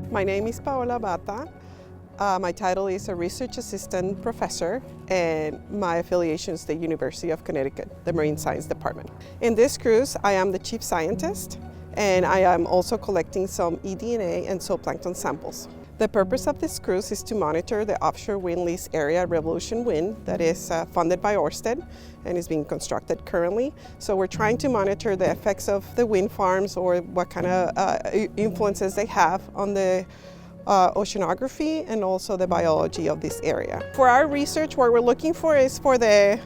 My name is Paola Bata. My title is a research assistant professor, and my affiliation is the University of Connecticut, the Marine Science Department. In this cruise, I am the chief scientist, and I am also collecting some eDNA and zooplankton samples. The purpose of this cruise is to monitor the offshore wind lease area Revolution Wind that is funded by Ørsted and is being constructed currently. So we're trying to monitor the effects of the wind farms or what kind of influences they have on the oceanography and also the biology of this area. For our research, what we're looking for is for the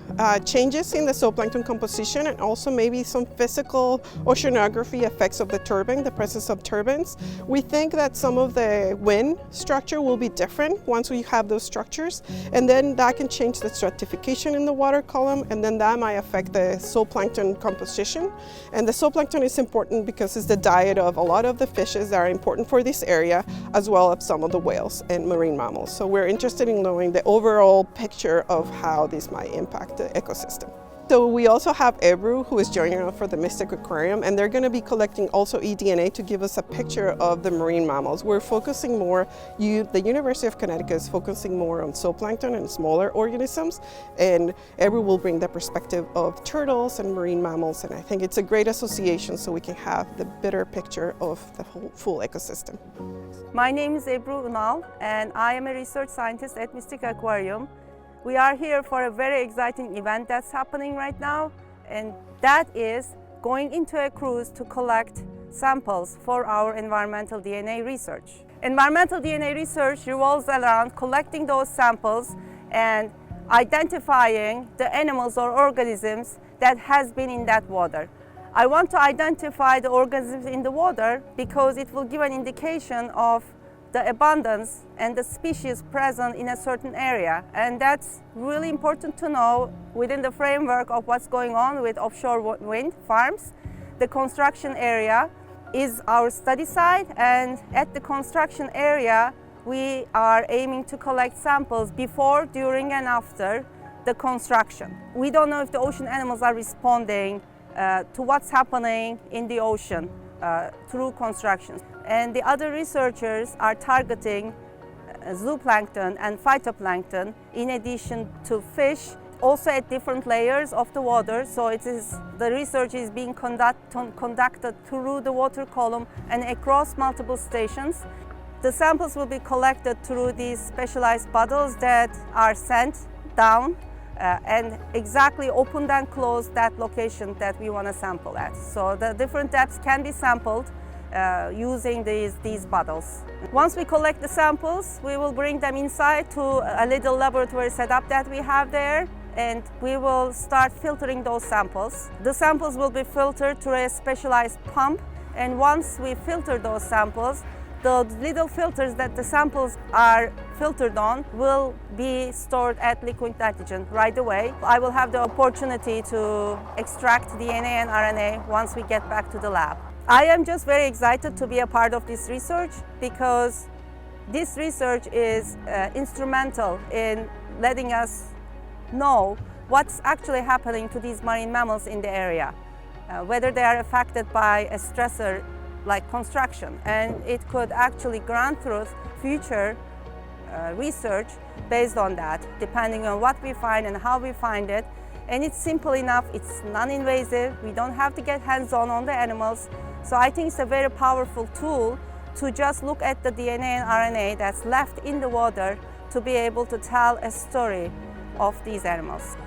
changes in the zooplankton composition and also maybe some physical oceanography effects of the turbine, the presence of turbines. We think that some of the wind structure will be different once we have those structures, and then that can change the stratification in the water column, and then that might affect the zooplankton composition. And the zooplankton is important because it's the diet of a lot of the fishes that are important for this area, as well as some of the whales and marine mammals. So we're interested in knowing the overall picture of how this might impact the ecosystem. So we also have Ebru, who is joining us for the Mystic Aquarium, and they're going to be collecting also eDNA to give us a picture of the marine mammals. We're focusing more, the University of Connecticut is focusing more on zooplankton and smaller organisms, and Ebru will bring the perspective of turtles and marine mammals, and I think it's a great association so we can have the better picture of the whole full ecosystem. My name is Ebru Ünal, and I am a research scientist at Mystic Aquarium. We are here for a very exciting event that's happening right now, and that is going into a cruise to collect samples for our environmental DNA research. Environmental DNA research revolves around collecting those samples and identifying the animals or organisms that has been in that water. I want to identify the organisms in the water because it will give an indication of the abundance and the species present in a certain area. And that's really important to know within the framework of what's going on with offshore wind farms. The construction area is our study site, and at the construction area, we are aiming to collect samples before, during, and after the construction. We don't know if the ocean animals are responding to what's happening in the ocean through construction. And the other researchers are targeting zooplankton and phytoplankton in addition to fish, also at different layers of the water. So the research is being conducted through the water column and across multiple stations. The samples will be collected through these specialized bottles that are sent down and exactly opened and closed that location that we want to sample at. So the different depths can be sampled using these bottles. Once we collect the samples, we will bring them inside to a little laboratory setup that we have there, and we will start filtering those samples. The samples will be filtered through a specialized pump, and once we filter those samples, the little filters that the samples are filtered on will be stored at liquid nitrogen right away. I will have the opportunity to extract DNA and RNA once we get back to the lab. I am just very excited to be a part of this research because this research is instrumental in letting us know what's actually happening to these marine mammals in the area, whether they are affected by a stressor like construction, and it could actually grant through future research based on that, depending on what we find and how we find it. And it's simple enough, it's non-invasive, we don't have to get hands-on the animals. So I think it's a very powerful tool to just look at the DNA and RNA that's left in the water to be able to tell a story of these animals.